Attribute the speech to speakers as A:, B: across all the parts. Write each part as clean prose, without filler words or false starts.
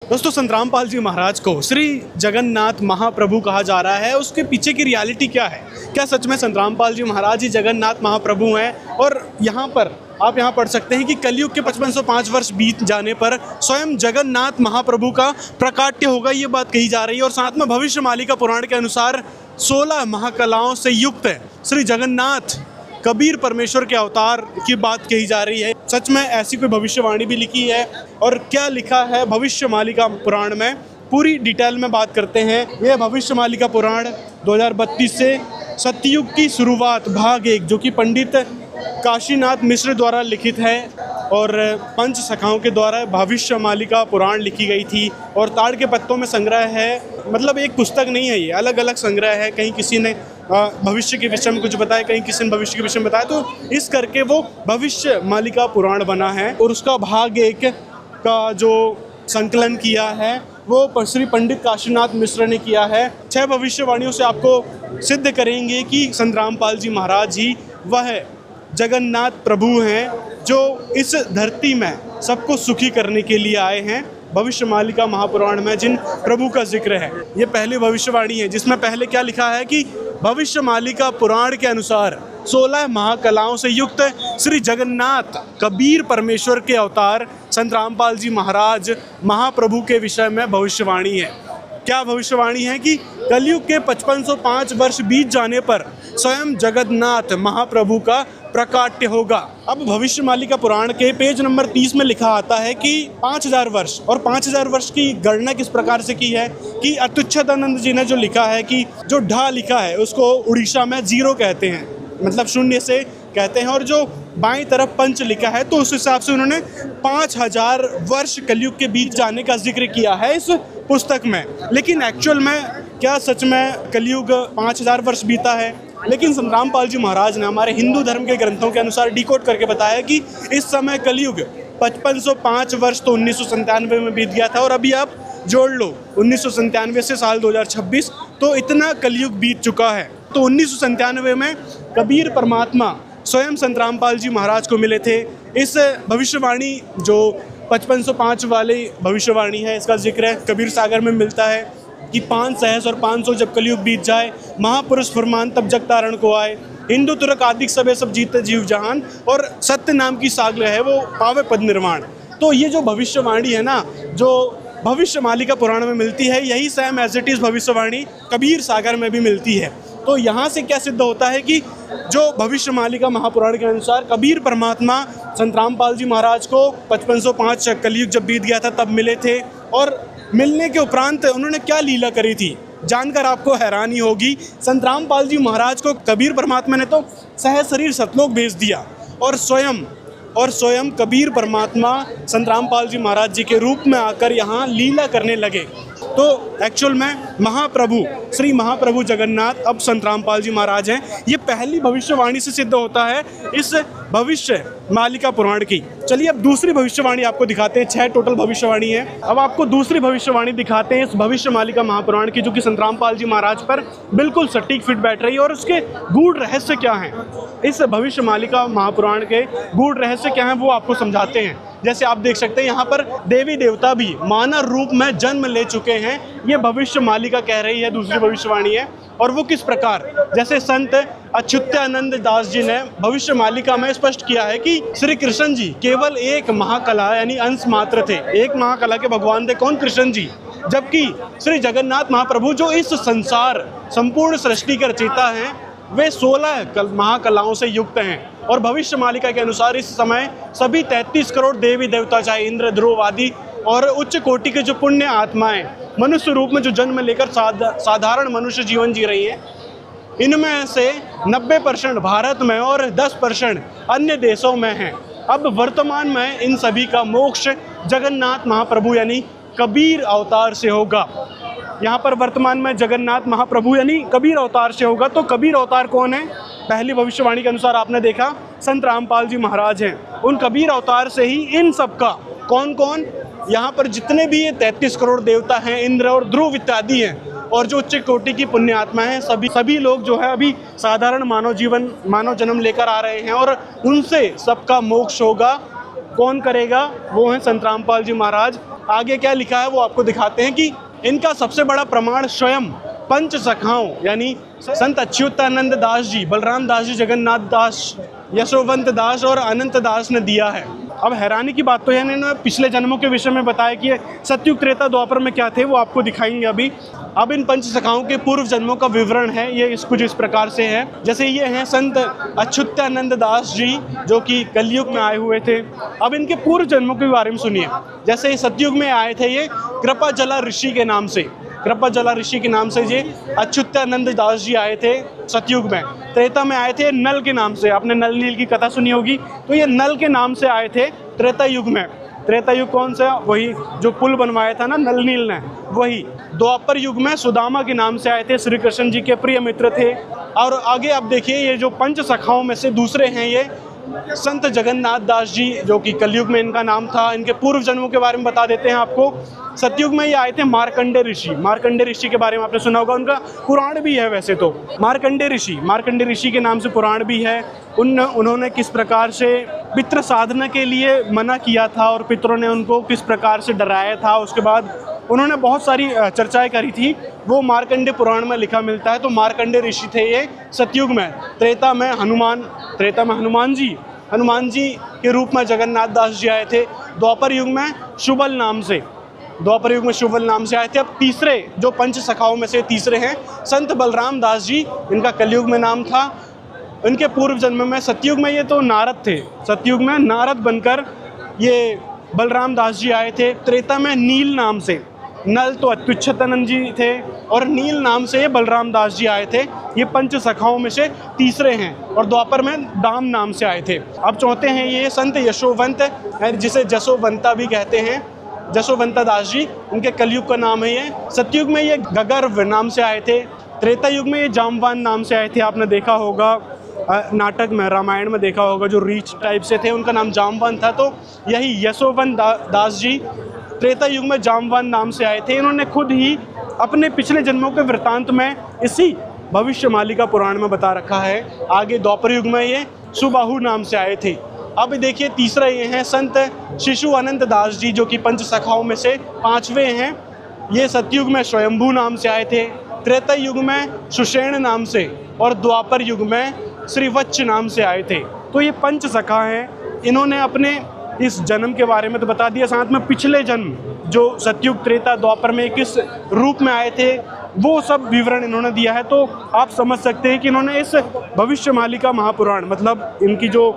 A: दोस्तों, संत रामपाल जी महाराज को श्री जगन्नाथ महाप्रभु कहा जा रहा है। उसके पीछे की रियलिटी क्या है? क्या सच में संत रामपाल जी महाराज ही जगन्नाथ महाप्रभु हैं? और यहाँ पर आप यहाँ पढ़ सकते हैं कि कलयुग के 5505 वर्ष बीत जाने पर स्वयं जगन्नाथ महाप्रभु का प्राकट्य होगा, ये बात कही जा रही है। और साथ में भविष्यमालिका पुराण के अनुसार 16 महाकलाओं से युक्त है श्री जगन्नाथ कबीर परमेश्वर के अवतार की बात कही जा रही है। सच में ऐसी कोई भविष्यवाणी भी लिखी है? और क्या लिखा है भविष्यमालिका पुराण में, पूरी डिटेल में बात करते हैं। यह भविष्यमालिका पुराण 2032 से सतयुग की शुरुआत भाग 1, जो कि पंडित काशीनाथ मिश्र द्वारा लिखित है और पंच सखाओं के द्वारा भविष्यमालिका पुराण लिखी गई थी। और ताड़ के पत्तों में संग्रह है, मतलब एक पुस्तक नहीं है, ये अलग अलग संग्रह है। कहीं किसी ने भविष्य के विषय में कुछ बताया, कहीं किसी ने भविष्य के विषय में बताया, तो इस करके वो भविष्यमालिका पुराण बना है। और उसका भाग 1 का जो संकलन किया है वो श्री पंडित काशीनाथ मिश्र ने किया है। 6 भविष्यवाणियों से आपको सिद्ध करेंगे कि संत रामपाल जी महाराज ही वह जगन्नाथ प्रभु हैं जो इस धरती में सबको सुखी करने के लिए आए हैं। भविष्यमालिका महापुराण में जिन प्रभु का जिक्र है, ये पहली भविष्यवाणी है, जिसमें पहले क्या लिखा है कि भविष्यमालिका पुराण के अनुसार 16 महाकलाओं से युक्त श्री जगन्नाथ कबीर परमेश्वर के अवतार संत रामपाल जी महाराज महाप्रभु के विषय में भविष्यवाणी है। क्या भविष्यवाणी है कि कलयुग के 5505 वर्ष बीत जाने पर स्वयं जगन्नाथ महाप्रभु का प्राकट्य होगा। अब भविष्यमालिका पुराण के पेज नंबर 30 में लिखा आता है कि 5000 वर्ष, और 5000 वर्ष की गणना किस प्रकार से की है कि अत्युच्छदानंद जी ने जो लिखा है कि जो ढा लिखा है उसको उड़ीसा में 0 कहते हैं, मतलब शून्य से कहते हैं, और जो बाईं तरफ पंच लिखा है तो उस हिसाब से उन्होंने 5000 वर्ष कलयुग के बीत जाने का जिक्र किया है इस पुस्तक में। लेकिन एक्चुअल में क्या सच में कलयुग 5000 वर्ष बीता है? लेकिन संत रामपाल जी महाराज ने हमारे हिंदू धर्म के ग्रंथों के अनुसार डिकोड करके बताया कि इस समय कलयुग 5505 वर्ष तो 1997 में बीत गया था, और अभी आप जोड़ लो 1997 से साल 2026, तो इतना कलयुग बीत चुका है। तो 1997 में कबीर परमात्मा स्वयं संत रामपाल जी महाराज को मिले थे। इस भविष्यवाणी जो 5505 वाली भविष्यवाणी है, इसका जिक्र कबीर सागर में मिलता है कि 5 सहस और 500 जब कलयुग बीत जाए, महापुरुष फरमान तब जग तारण को आए, हिंदू तुर्क आदिक सबे सब जीते जीव जहान, और सत्य नाम की सागल है वो पावे पद निर्वाण। तो ये जो भविष्यवाणी है ना, जो भविष्यमालिका पुराण में मिलती है, यही सेम एज इट इज़ भविष्यवाणी कबीर सागर में भी मिलती है। तो यहाँ से क्या सिद्ध होता है कि जो भविष्यमालिका महापुराण के अनुसार कबीर परमात्मा संत रामपाल जी महाराज को 5505 कलयुग जब बीत गया था तब मिले थे, और मिलने के उपरांत उन्होंने क्या लीला करी थी जानकर आपको हैरानी होगी। संत रामपाल जी महाराज को कबीर परमात्मा ने तो सह शरीर सतलोक भेज दिया, और स्वयं कबीर परमात्मा संत रामपाल जी महाराज जी के रूप में आकर यहाँ लीला करने लगे। तो एक्चुअल में महाप्रभु श्री महाप्रभु जगन्नाथ अब संत रामपाल जी महाराज हैं। ये पहली भविष्यवाणी से सिद्ध होता है इस भविष्यमालिका पुराण की। चलिए अब दूसरी भविष्यवाणी आपको दिखाते हैं। 6 टोटल भविष्यवाणी है। अब आपको दूसरी भविष्यवाणी दिखाते हैं इस भविष्यमालिका महापुराण की, जो कि संत रामपाल जी महाराज पर बिल्कुल सटीक फिट बैठ रही है। और उसके गूढ़ रहस्य क्या हैं, इस भविष्यमालिका महापुराण के गूढ़ रहस्य क्या हैं, वो आपको समझाते हैं। जैसे आप देख सकते हैं यहाँ पर देवी देवता भी मानव रूप में जन्म ले चुके हैं, ये भविष्यमालिका कह रही है, दूसरी भविष्यवाणी है। और वो किस प्रकार, जैसे संत अच्युतानंद दास जी ने भविष्यमालिका में स्पष्ट किया है कि श्री कृष्ण जी केवल एक महाकला यानी अंश मात्र थे। एक महाकला के भगवान थे, कौन? कृष्ण जी। जबकि श्री जगन्नाथ महाप्रभु जो इस संसार संपूर्ण सृष्टि के रचयिता हैं, वे 16 महाकलाओं से युक्त हैं। और भविष्यमालिका के अनुसार इस समय सभी 33 करोड़ देवी देवता, चाहे इंद्र, ध्रुव आदि और उच्च कोटि के जो पुण्य आत्माएं मनुष्य रूप में जो जन्म लेकर साधारण मनुष्य जीवन जी रही हैं, इनमें से 90% भारत में और 10% अन्य देशों में हैं। अब वर्तमान में इन सभी का मोक्ष जगन्नाथ महाप्रभु यानी कबीर अवतार से होगा। यहाँ पर वर्तमान में जगन्नाथ महाप्रभु यानी कबीर अवतार से होगा। तो कबीर अवतार कौन है? पहली भविष्यवाणी के अनुसार आपने देखा संत रामपाल जी महाराज हैं। उन कबीर अवतार से ही इन सब का कौन कौन, यहाँ पर जितने भी ये 33 करोड़ देवता हैं, इंद्र और ध्रुव इत्यादि हैं, और जो उच्च कोटि की पुण्य आत्मा हैं, सभी लोग जो है अभी साधारण मानव जन्म लेकर आ रहे हैं, और उनसे सबका मोक्ष होगा। कौन करेगा, वो हैं संत रामपाल जी महाराज। आगे क्या लिखा है वो आपको दिखाते हैं कि इनका सबसे बड़ा प्रमाण स्वयं पंच सखाओं यानी संत अच्युतानंद दास जी, बलराम दास जी, जगन्नाथ दास, यशोवंत दास और अनंत दास ने दिया है। अब हैरानी की बात तो है, इन्होंने पिछले जन्मों के विषय में बताया कि सतयुग त्रेता द्वापर में क्या थे, वो आपको दिखाएंगे अभी। अब इन पंच सखाओं के पूर्व जन्मों का विवरण है, ये कुछ इस प्रकार से है। जैसे ये हैं संत अच्युतानंद दास जी जो कि कलयुग में आए हुए थे। अब इनके पूर्व जन्मों के बारे में सुनिए। जैसे सतयुग में आए थे ये कृपा जला ऋषि के नाम से, कृपा जला ऋषि के नाम से ये अच्युतानंद दास जी आए थे सतयुग में। त्रेता में आए थे नल के नाम से, आपने नल नील की कथा सुनी होगी, तो ये नल के नाम से आए थे त्रेता युग में। त्रेता युग कौन सा? वही जो पुल बनवाया था ना नल नील ने, वही। द्वापर युग में सुदामा के नाम से आए थे, श्री कृष्ण जी के प्रिय मित्र थे। और आगे आप देखिए ये जो पंच सखाओं में से दूसरे हैं ये संत जगन्नाथ दास जी जो कि कलयुग में इनका नाम था। इनके पूर्व जन्मों के बारे में बता देते हैं आपको। सतयुग में ये आए थे मार्कंडे ऋषि। मार्कंडे ऋषि के बारे में आपने सुना होगा, उनका पुराण भी है वैसे तो। मार्कंडे ऋषि के नाम से पुराण भी है। उन्होंने किस प्रकार से पितृ साधना के लिए मना किया था और पितरों ने उनको किस प्रकार से डराया था, उसके बाद उन्होंने बहुत सारी चर्चाएं करी थी, वो मार्कंडे पुराण में लिखा मिलता है। तो मार्कंडे ऋषि थे ये सतयुग में। त्रेता में हनुमान जी के रूप में जगन्नाथ दास जी आए थे। द्वापर युग में शुबल नाम से आए थे। अब तीसरे जो पंच सखाओं में से तीसरे हैं संत बलराम दास जी, इनका कलयुग में नाम था। इनके पूर्व जन्म में सतयुग में ये तो नारद थे, सतयुग में नारद बनकर ये बलराम दास जी आए थे। त्रेता में नील नाम से, नल तो अच्युतानंद जी थे और नील नाम से ये बलराम दास जी आए थे। ये पंच सखाओं में से तीसरे हैं। और द्वापर में दाम नाम से आए थे। अब चौथे हैं ये संत यशोवंत, जिसे जसोवंता भी कहते हैं, जसोवंता दास जी, उनके कलयुग का नाम है ये। सतयुग में ये गगर्व नाम से आए थे। त्रेता युग में ये जामवान नाम से आए थे। आपने देखा होगा नाटक में, रामायण में देखा होगा, जो रीच टाइप से थे उनका नाम जामवान था। तो यही यशोवंत दास जी त्रेता युग में जामवान नाम से आए थे। इन्होंने खुद ही अपने पिछले जन्मों के वृत्तांत में इसी भविष्यमालिका पुराण में बता रखा है। आगे द्वापर युग में ये सुबाहु नाम से आए थे। अब देखिए तीसरा ये हैं संत शिशु अनंत दास जी जो कि पंच सखाओं में से पांचवें हैं। ये सतयुग में स्वयंभू नाम से आए थे। त्रेता युग में सुषेण नाम से और द्वापर युग में श्रीवत्स नाम से आए थे। तो ये पंच सखा हैं। इन्होंने अपने इस जन्म के बारे में तो बता दिया, साथ में पिछले जन्म जो सतयुग त्रेता द्वापर में किस रूप में आए थे वो सब विवरण इन्होंने दिया है। तो आप समझ सकते हैं कि इन्होंने इस भविष्यमालिका महापुराण, मतलब इनकी जो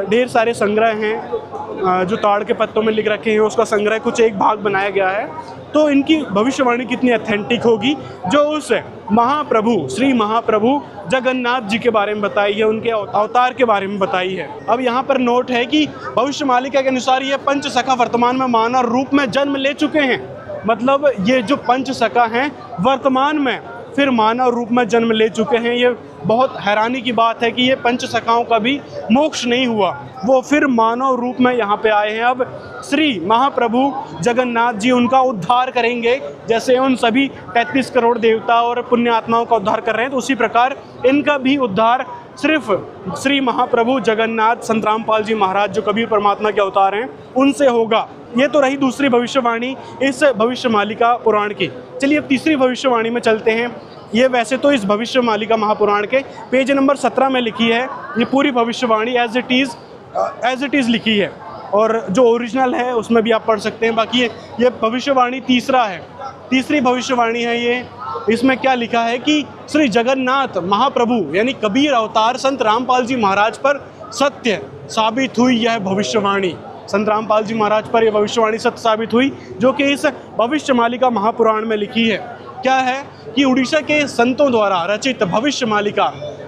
A: ढेर सारे संग्रह हैं जो ताड़ के पत्तों में लिख रखे हैं, उसका संग्रह कुछ एक भाग बनाया गया है। तो इनकी भविष्यवाणी कितनी ऑथेंटिक होगी जो उस महाप्रभु, श्री महाप्रभु जगन्नाथ जी के बारे में बताई है, उनके अवतार के बारे में बताई है। अब यहाँ पर नोट है कि भविष्यमालिका के अनुसार ये पंच सखा वर्तमान में मानव रूप में जन्म ले चुके हैं। मतलब ये जो पंच सखा हैं वर्तमान में फिर मानव रूप में जन्म ले चुके हैं। ये बहुत हैरानी की बात है कि ये पंच सखाओं का भी मोक्ष नहीं हुआ, वो फिर मानव रूप में यहाँ पे आए हैं। अब श्री महाप्रभु जगन्नाथ जी उनका उद्धार करेंगे, जैसे उन सभी 33 करोड़ देवता और पुण्य आत्माओं का उद्धार कर रहे हैं, तो उसी प्रकार इनका भी उद्धार सिर्फ श्री महाप्रभु जगन्नाथ संत रामपाल जी महाराज जो कबीर परमात्मा के अवतार हैं उनसे होगा। ये तो रही दूसरी भविष्यवाणी इस भविष्यमालिका पुराण की। चलिए अब तीसरी भविष्यवाणी में चलते हैं। ये वैसे तो इस भविष्यमालिका महापुराण के पेज नंबर 17 में लिखी है। ये पूरी भविष्यवाणी एज इट इज़ लिखी है और जो ओरिजिनल है उसमें भी आप पढ़ सकते हैं। बाकी ये भविष्यवाणी तीसरा है, तीसरी भविष्यवाणी है ये। इसमें क्या लिखा है कि श्री जगन्नाथ महाप्रभु यानी कबीर अवतार संत रामपाल जी महाराज पर सत्य साबित हुई। यह भविष्यवाणी संत रामपाल जी महाराज पर यह भविष्यवाणी सत्य साबित हुई जो कि इस भविष्यमालिका महापुराण में लिखी है। क्या है कि उड़ीसा के संतों द्वारा रचित भविष्यमालिका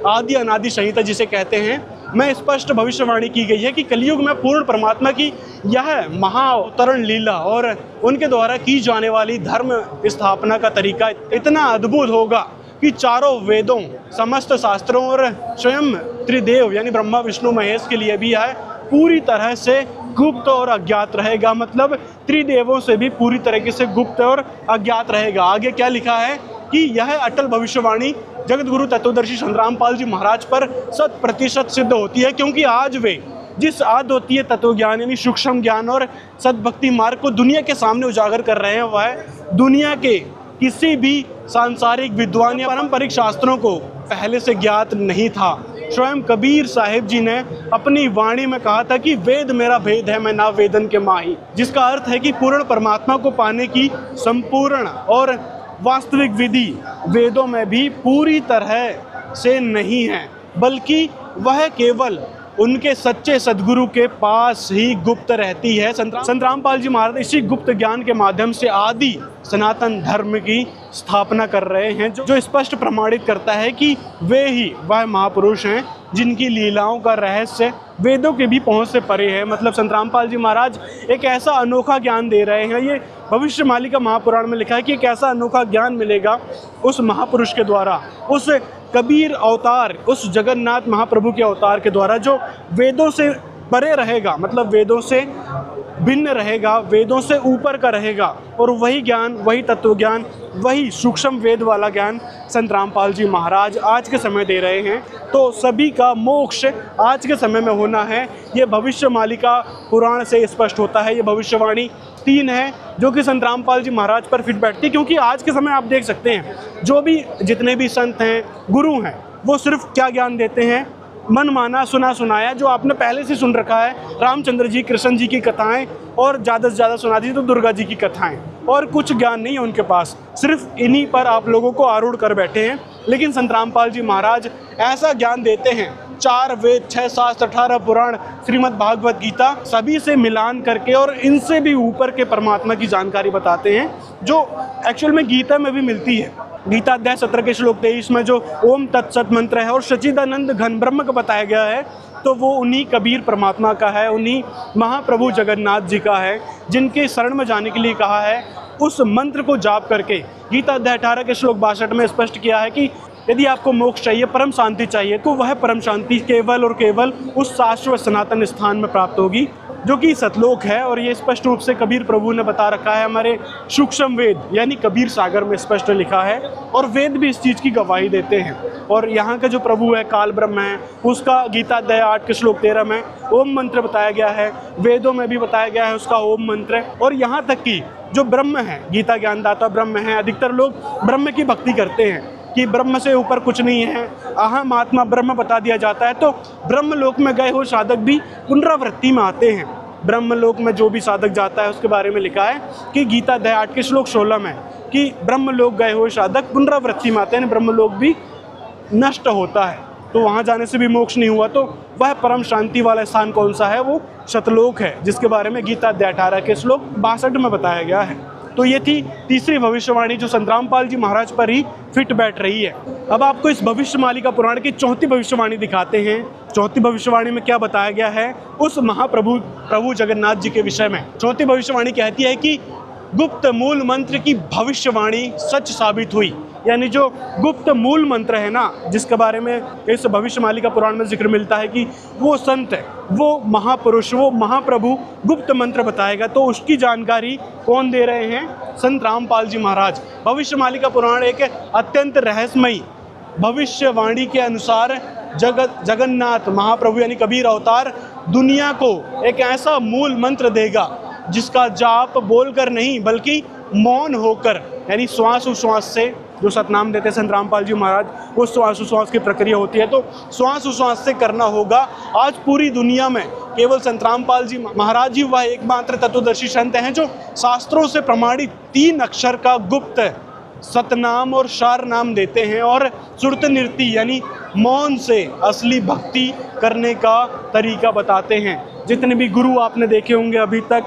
A: आदि अनादि संहिता जिसे कहते हैं में स्पष्ट भविष्यवाणी की गई है कि कलयुग में पूर्ण परमात्मा की यह महाअवतरण लीला और उनके द्वारा की जाने वाली धर्म स्थापना का तरीका इतना अद्भुत होगा कि चारों वेदों, समस्त शास्त्रों और स्वयं त्रिदेव यानी ब्रह्मा विष्णु महेश के लिए भी यह पूरी तरह से गुप्त और अज्ञात रहेगा। मतलब त्रिदेवों से भी पूरी तरीके से गुप्त और अज्ञात रहेगा। आगे क्या लिखा है कि यह अटल भविष्यवाणी जगत गुरु तत्वदर्शी संत रामपाल जी महाराज पर 100% सिद्ध होती है, क्योंकि आज वे जिस अद्वितीय तत्व ज्ञान यानी सूक्ष्म ज्ञान और सद्भक्ति मार्ग को दुनिया के सामने उजागर कर रहे हैं, वह दुनिया के किसी भी सांसारिक विद्वान या पारंपरिक शास्त्रों को पहले से ज्ञात नहीं था। स्वयं कबीर साहिब जी ने अपनी वाणी में कहा था कि वेद मेरा भेद है, मैं ना वेदन के माही, जिसका अर्थ है कि पूर्ण परमात्मा को पाने की संपूर्ण और वास्तविक विधि वेदों में भी पूरी तरह से नहीं है, बल्कि वह केवल उनके सच्चे सद्गुरु के पास ही गुप्त रहती है। संत रामपाल जी महाराज इसी गुप्त ज्ञान के माध्यम से आदि सनातन धर्म की स्थापना कर रहे हैं, जो स्पष्ट प्रमाणित करता है कि वे ही वह महापुरुष हैं जिनकी लीलाओं का रहस्य वेदों के भी पहुंच से परे है। मतलब संत रामपाल जी महाराज एक ऐसा अनोखा ज्ञान दे रहे हैं, ये भविष्यवाणी का महापुराण में लिखा है कि एक ऐसा अनोखा ज्ञान मिलेगा उस महापुरुष के द्वारा, उस कबीर अवतार, उस जगन्नाथ महाप्रभु के अवतार के द्वारा, जो वेदों से परे रहेगा, मतलब वेदों से भिन्न रहेगा, वेदों से ऊपर का रहेगा। और वही ज्ञान, वही तत्व ज्ञान, वही सूक्ष्म वेद वाला ज्ञान संत रामपाल जी महाराज आज के समय दे रहे हैं। तो सभी का मोक्ष आज के समय में होना है, ये भविष्यवाणी का पुराण से स्पष्ट होता है। ये भविष्यवाणी 3 है जो कि संत रामपाल जी महाराज पर फिट बैठती है, क्योंकि आज के समय आप देख सकते हैं जो भी जितने भी संत हैं, गुरु हैं, वो सिर्फ क्या ज्ञान देते हैं, मन माना सुना सुनाया, जो आपने पहले से सुन रखा है, रामचंद्र जी कृष्ण जी की कथाएं, और ज़्यादा से ज़्यादा सुना दी तो दुर्गा जी की कथाएं, और कुछ ज्ञान नहीं है उनके पास, सिर्फ इन्हीं पर आप लोगों को आरूढ़ कर बैठे हैं। लेकिन संत रामपाल जी महाराज ऐसा ज्ञान देते हैं, 4 वेद, 6 शास्त्र, 18 पुराण, श्रीमद् भागवत गीता, सभी से मिलान करके और इनसे भी ऊपर के परमात्मा की जानकारी बताते हैं, जो एक्चुअल में गीता में भी मिलती है। गीता अध्याय 17 के श्लोक 23 में जो ओम तत्सत मंत्र है और सच्चिदानंद घन ब्रह्म का बताया गया है, तो वो उन्हीं कबीर परमात्मा का है, उन्हीं महाप्रभु जगन्नाथ जी का है, जिनके शरण में जाने के लिए कहा है। उस मंत्र को जाप करके गीता अध्याय 18 के श्लोक 62 में स्पष्ट किया है कि यदि आपको मोक्ष चाहिए, परम शांति चाहिए, तो वह परम शांति केवल और केवल उस शाश्वत सनातन स्थान में प्राप्त होगी, जो कि सतलोक है। और ये स्पष्ट रूप से कबीर प्रभु ने बता रखा है, हमारे सूक्ष्म वेद यानी कबीर सागर में स्पष्ट लिखा है, और वेद भी इस चीज़ की गवाही देते हैं। और यहाँ का जो प्रभु है, काल ब्रह्म है, उसका गीता अध्याय 8 के श्लोक 13 में ओम मंत्र बताया गया है, वेदों में भी बताया गया है उसका ओम मंत्र। और यहाँ तक कि जो ब्रह्म है, गीता ज्ञानदाता ब्रह्म है, अधिकतर लोग ब्रह्म की भक्ति करते हैं कि ब्रह्म से ऊपर कुछ नहीं है, अहम आत्मा ब्रह्म बता दिया जाता है। तो ब्रह्म लोक में गए हुए साधक भी पुनरावृत्ति में आते हैं। ब्रह्म लोक में जो भी साधक जाता है उसके बारे में लिखा है कि गीता अध्याय 8 के श्लोक 16 में कि ब्रह्म लोक गए हुए साधक पुनरावृत्ति में आते हैं, ब्रह्म लोक भी नष्ट होता है, तो वहाँ जाने से भी मोक्ष नहीं हुआ। तो वह परम शांति वाला स्थान कौन सा है, वो सतलोक है, जिसके बारे में गीता अध्याय 18 के श्लोक 62 में बताया गया है। तो ये थी तीसरी भविष्यवाणी जो संत रामपाल जी महाराज पर ही फिट बैठ रही है। अब आपको इस भविष्यवाणी का पुराण की चौथी भविष्यवाणी दिखाते हैं। चौथी भविष्यवाणी में क्या बताया गया है उस प्रभु जगन्नाथ जी के विषय में। चौथी भविष्यवाणी कहती है कि गुप्त मूल मंत्र की भविष्यवाणी सच साबित हुई, यानी जो गुप्त मूल मंत्र है ना, जिसके बारे में इस भविष्यवाणी का पुराण में जिक्र मिलता है कि वो संत है, वो महापुरुष, वो महाप्रभु गुप्त मंत्र बताएगा, तो उसकी जानकारी कौन दे रहे हैं, संत रामपाल जी महाराज। भविष्यवाणी का पुराण एक अत्यंत रहस्यमयी भविष्यवाणी के अनुसार जगन्नाथ महाप्रभु यानी कबीर अवतार दुनिया को एक ऐसा मूल मंत्र देगा जिसका जाप बोलकर नहीं बल्कि मौन होकर, यानी श्वास उश्वास से, जो सतनाम देते हैं संत रामपाल जी महाराज, वो श्वास उश्वास की प्रक्रिया होती है, तो श्वास उश्वास से करना होगा। आज पूरी दुनिया में केवल संत रामपाल जी महाराज जी वह एकमात्र तत्वदर्शी संत हैं जो शास्त्रों से प्रमाणित 3 अक्षर का गुप्त सतनाम और शार नाम देते हैं, और सुरत नृत्य यानी मौन से असली भक्ति करने का तरीका बताते हैं। जितने भी गुरु आपने देखे होंगे अभी तक,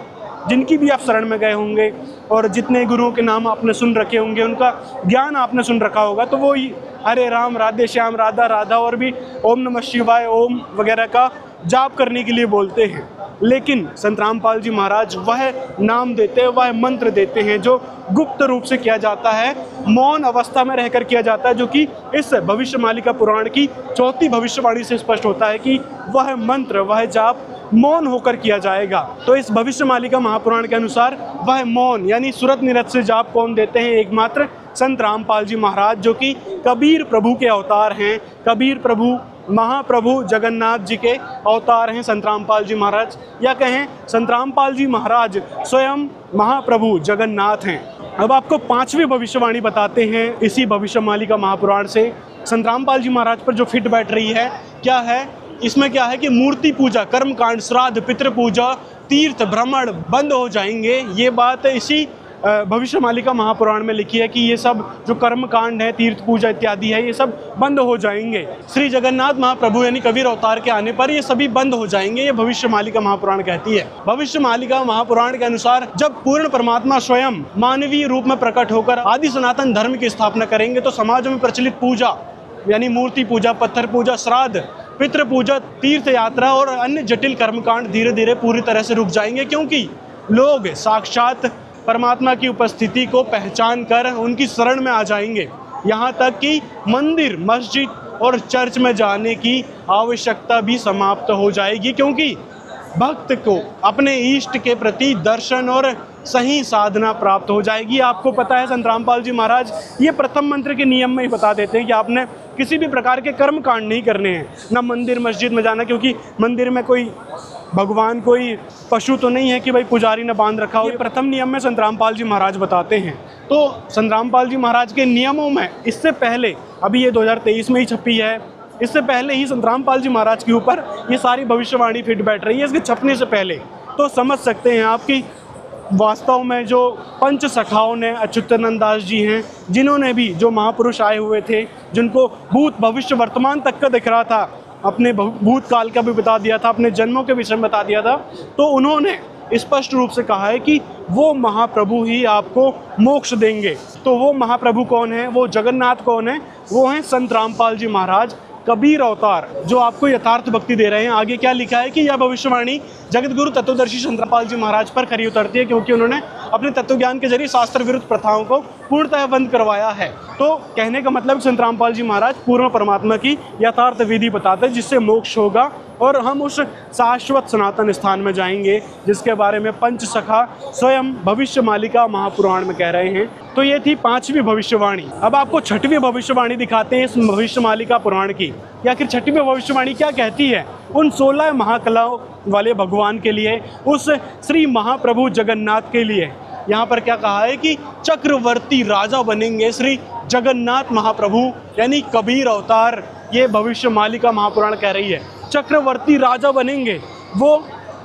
A: जिनकी भी आप शरण में गए होंगे, और जितने गुरुओं के नाम आपने सुन रखे होंगे, उनका ज्ञान आपने सुन रखा होगा, तो वो ही हरे राम, राधे श्याम, राधा राधा, और भी ओम नमः शिवाय, ओम वगैरह का जाप करने के लिए बोलते हैं। लेकिन संत रामपाल जी महाराज वह नाम देते हैं, वह मंत्र देते हैं जो गुप्त रूप से किया जाता है, मौन अवस्था में रहकर किया जाता है, जो कि इस भविष्यवाणी का पुराण की चौथी भविष्यवाणी से स्पष्ट होता है कि वह मंत्र, वह जाप मौन होकर किया जाएगा। तो इस भविष्यवाणी का महापुराण के अनुसार वह मौन यानी सुरत निरत से जाप कौन देते हैं, एकमात्र संत रामपाल जी महाराज, जो कि कबीर प्रभु के अवतार हैं। कबीर प्रभु महाप्रभु जगन्नाथ जी के अवतार हैं संतरामपाल जी महाराज, या कहें संतरामपाल जी महाराज स्वयं महाप्रभु जगन्नाथ हैं। अब आपको पांचवी भविष्यवाणी बताते हैं इसी भविष्यमालिका महापुराण से। संतरामपाल जी महाराज पर जो फिट बैठ रही है, क्या है इसमें, क्या है कि मूर्ति पूजा, कर्मकांड, श्राद्ध, पितृ पूजा, तीर्थ भ्रमण बंद हो जाएंगे। ये बात इसी भविष्यमालिका महापुराण में लिखी है कि ये सब जो कर्म कांड है, तीर्थ पूजा इत्यादि है, ये सब बंद हो जाएंगे। श्री जगन्नाथ महाप्रभु यानी कबीर अवतार के आने पर ये सभी बंद हो जाएंगे, ये भविष्यमालिका महापुराण कहती है। भविष्यमालिका महापुराण के अनुसार जब पूर्ण परमात्मा स्वयं मानवीय रूप में प्रकट होकर आदि सनातन धर्म की स्थापना करेंगे तो समाज में प्रचलित पूजा यानी मूर्ति पूजा, पत्थर पूजा, श्राद्ध, पितृ पूजा, तीर्थ यात्रा और अन्य जटिल कर्मकांड धीरे धीरे पूरी तरह से रुक जाएंगे, क्योंकि लोग साक्षात परमात्मा की उपस्थिति को पहचान कर उनकी शरण में आ जाएंगे। यहाँ तक कि मंदिर, मस्जिद और चर्च में जाने की आवश्यकता भी समाप्त हो जाएगी, क्योंकि भक्त को अपने इष्ट के प्रति दर्शन और सही साधना प्राप्त हो जाएगी। आपको पता है संतरामपाल जी महाराज ये प्रथम मंत्र के नियम में ही बता देते हैं कि आपने किसी भी प्रकार के कर्म कांड नहीं करने हैं, ना मंदिर मस्जिद में जाना, क्योंकि मंदिर में कोई भगवान, कोई पशु तो नहीं है कि भाई पुजारी ने बांध रखा हो। ये प्रथम नियम में संतरामपाल जी महाराज बताते हैं। तो संतरामपाल जी महाराज के नियमों में इससे पहले, अभी ये 2023 में ही छपी है, इससे पहले ही संतरामपाल जी महाराज के ऊपर ये सारी भविष्यवाणी फिट बैठ रही है इसके छपने से पहले। तो समझ सकते हैं आप कि वास्तव में जो पंच सखाओं ने, अच्युतानंद दास जी हैं, जिन्होंने भी, जो महापुरुष आए हुए थे, जिनको भूत भविष्य वर्तमान तक का दिख रहा था, अपने भूतकाल का भी बता दिया था, अपने जन्मों के विषय में बता दिया था, तो उन्होंने स्पष्ट रूप से कहा है कि वो महाप्रभु ही आपको मोक्ष देंगे। तो वो महाप्रभु कौन है, वो जगन्नाथ कौन है? वो हैं संतरामपाल जी महाराज, कबीर अवतार, जो आपको यथार्थ भक्ति दे रहे हैं। आगे क्या लिखा है कि यह भविष्यवाणी जगत गुरु तत्वदर्शी संतरामपाल जी महाराज पर खरी उतरती है, क्योंकि उन्होंने अपने तत्व ज्ञान के जरिए शास्त्र विरुद्ध प्रथाओं को पूर्णतः बंद करवाया है। तो कहने का मतलब संतरामपाल जी महाराज पूर्ण परमात्मा की यथार्थ विधि बताते हैं, जिससे मोक्ष होगा और हम उस शाश्वत सनातन स्थान में जाएंगे, जिसके बारे में पंच सखा स्वयं भविष्यमालिका महापुराण में कह रहे हैं। तो ये थी पांचवी भविष्यवाणी। अब आपको छठवीं भविष्यवाणी दिखाते हैं इस भविष्यमालिका पुराण की। या फिर छठवीं भविष्यवाणी क्या कहती है उन 16 महाकलाओं वाले भगवान के लिए, उस श्री महाप्रभु जगन्नाथ के लिए। यहाँ पर क्या कहा है कि चक्रवर्ती राजा बनेंगे श्री जगन्नाथ महाप्रभु, यानी कबीर अवतार। ये भविष्यमालिका महापुराण कह रही है चक्रवर्ती राजा बनेंगे वो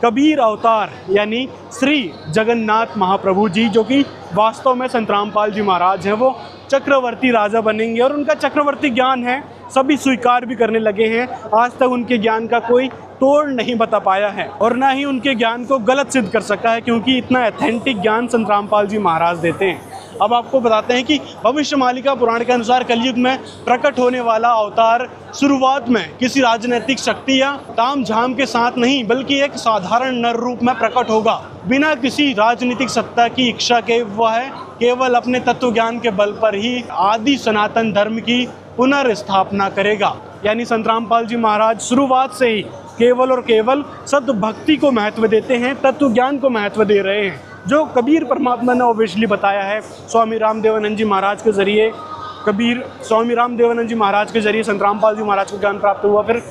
A: कबीर अवतार, यानी श्री जगन्नाथ महाप्रभु जी, जो कि वास्तव में संतरामपाल जी महाराज हैं, वो चक्रवर्ती राजा बनेंगे। और उनका चक्रवर्ती ज्ञान है, सभी स्वीकार भी करने लगे हैं। आज तक उनके ज्ञान का कोई तोड़ नहीं बता पाया है और ना ही उनके ज्ञान को गलत सिद्ध कर सका है, क्योंकि इतना ऑथेंटिक ज्ञान संतरामपाल जी महाराज देते हैं। अब आपको बताते हैं कि भविष्यमालिका पुराण के अनुसार कलयुग में प्रकट होने वाला अवतार शुरुआत में किसी राजनीतिक शक्ति या ताम झाम के साथ नहीं, बल्कि एक साधारण नर रूप में प्रकट होगा, बिना किसी राजनीतिक सत्ता की इच्छा के। वह केवल अपने तत्व ज्ञान के बल पर ही आदि सनातन धर्म की पुनर्स्थापना करेगा। यानी संतरामपाल जी महाराज शुरुआत से ही केवल और केवल सत्य भक्ति को महत्व देते हैं, तत्व ज्ञान को महत्व दे रहे हैं, जो कबीर परमात्मा ने ऑब्वियसली बताया है। स्वामी रामदेवानंद जी महाराज के जरिए स्वामी रामदेवानंद जी महाराज के जरिए संतरामपाल जी महाराज को ज्ञान प्राप्त हुआ। फिर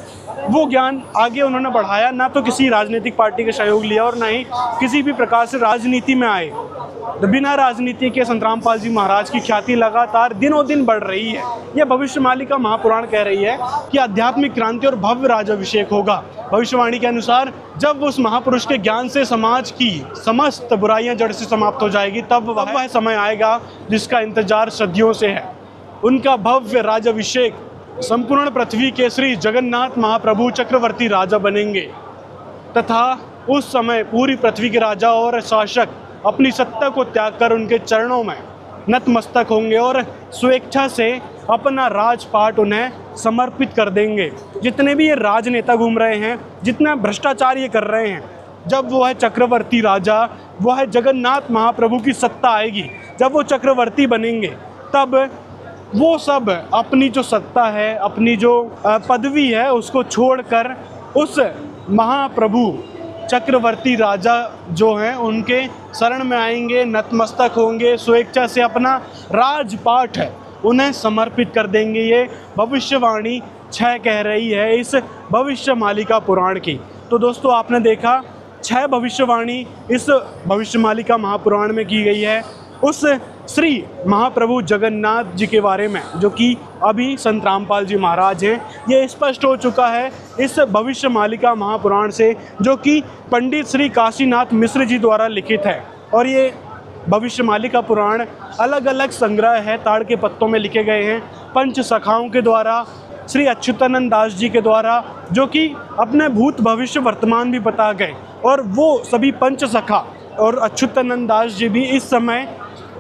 A: वो ज्ञान आगे उन्होंने बढ़ाया, ना तो किसी राजनीतिक पार्टी का सहयोग लिया और ना ही किसी भी प्रकार से राजनीति में आए। तो बिना राजनीति के संतरामपाल जी महाराज की ख्याति लगातार दिनों दिन बढ़ रही है। यह भविष्यमालिका महापुराण कह रही है कि आध्यात्मिक क्रांति और भव्य राजाभिषेक होगा। भविष्यवाणी के अनुसार जब उस महापुरुष के ज्ञान से समाज की समस्त बुराइयां जड़ से समाप्त हो जाएगी, तब वह समय आएगा जिसका इंतजार सदियों से है। उनका भव्य राजाभिषेक संपूर्ण पृथ्वी के श्री जगन्नाथ महाप्रभु चक्रवर्ती राजा बनेंगे तथा उस समय पूरी पृथ्वी के राजा और शासक अपनी सत्ता को त्याग कर उनके चरणों में नतमस्तक होंगे और स्वेच्छा से अपना राजपाट उन्हें समर्पित कर देंगे। जितने भी ये राजनेता घूम रहे हैं, जितना भ्रष्टाचार ये कर रहे हैं, जब वो है चक्रवर्ती राजा, वो है जगन्नाथ महाप्रभु की सत्ता आएगी, जब वो चक्रवर्ती बनेंगे, तब वो सब अपनी जो सत्ता है, अपनी जो पदवी है, उसको छोड़कर उस महाप्रभु चक्रवर्ती राजा जो हैं उनके शरण में आएंगे, नतमस्तक होंगे, स्वेच्छा से अपना राजपाट है उन्हें समर्पित कर देंगे। ये भविष्यवाणी 6 कह रही है इस भविष्य मालिका पुराण की। तो दोस्तों आपने देखा 6 भविष्यवाणी इस भविष्यमालिका महापुराण में की गई है उस श्री महाप्रभु जगन्नाथ जी के बारे में, जो कि अभी संत रामपाल जी महाराज हैं। ये स्पष्ट हो चुका है इस भविष्यमालिका महापुराण से, जो कि पंडित श्री काशीनाथ मिश्र जी द्वारा लिखित है। और ये भविष्यमालिका पुराण अलग अलग संग्रह है, ताड़ के पत्तों में लिखे गए हैं, पंच सखाओं के द्वारा, श्री अच्युतानंद दास जी के द्वारा, जो कि अपने भूत भविष्य वर्तमान भी बता गए। और वो सभी पंच सखा और अच्युतानंद दास जी भी इस समय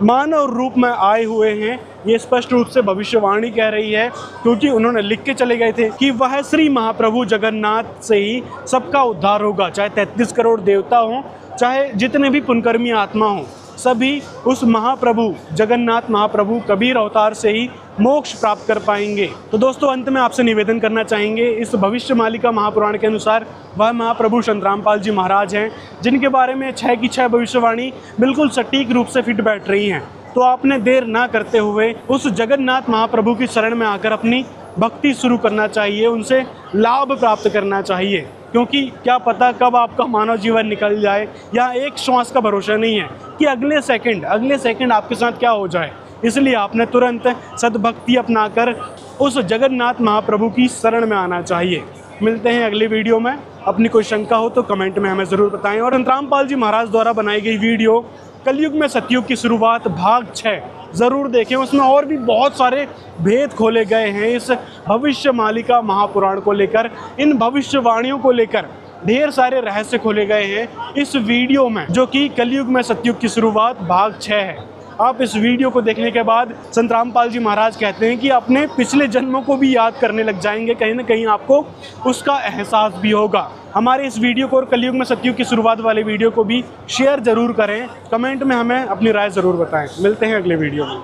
A: मानव रूप में आए हुए हैं। ये स्पष्ट रूप से भविष्यवाणी कह रही है, क्योंकि उन्होंने लिख के चले गए थे कि वह श्री महाप्रभु जगन्नाथ से ही सबका उद्धार होगा, चाहे 33 करोड़ देवता हों, चाहे जितने भी पुण्यकर्मी आत्मा हों, सभी उस महाप्रभु जगन्नाथ महाप्रभु कबीर अवतार से ही मोक्ष प्राप्त कर पाएंगे। तो दोस्तों अंत में आपसे निवेदन करना चाहेंगे, इस भविष्यमालिका महापुराण के अनुसार वह महाप्रभु संत रामपाल जी महाराज हैं, जिनके बारे में 6 की 6 भविष्यवाणी बिल्कुल सटीक रूप से फिट बैठ रही हैं। तो आपने देर ना करते हुए उस जगन्नाथ महाप्रभु की शरण में आकर अपनी भक्ति शुरू करना चाहिए, उनसे लाभ प्राप्त करना चाहिए, क्योंकि क्या पता कब आपका मानव जीवन निकल जाए। यहाँ एक श्वास का भरोसा नहीं है कि अगले सेकंड आपके साथ क्या हो जाए। इसलिए आपने तुरंत सद्भक्ति अपनाकर उस जगन्नाथ महाप्रभु की शरण में आना चाहिए। मिलते हैं अगली वीडियो में। अपनी कोई शंका हो तो कमेंट में हमें ज़रूर बताएं। और संत रामपाल जी महाराज द्वारा बनाई गई वीडियो कलयुग में सतयुग की शुरुआत भाग 6 ज़रूर देखें, उसमें और भी बहुत सारे भेद खोले गए हैं इस भविष्यमालिका महापुराण को लेकर, इन भविष्यवाणियों को लेकर ढेर सारे रहस्य खोले गए हैं इस वीडियो में, जो कि कलयुग में सतयुग की शुरुआत भाग 6 है। आप इस वीडियो को देखने के बाद संत रामपाल जी महाराज कहते हैं कि अपने पिछले जन्मों को भी याद करने लग जाएंगे, कहीं ना कहीं आपको उसका एहसास भी होगा। हमारे इस वीडियो को और कलयुग में सतयुग की शुरुआत वाले वीडियो को भी शेयर ज़रूर करें, कमेंट में हमें अपनी राय ज़रूर बताएं। मिलते हैं अगले वीडियो में।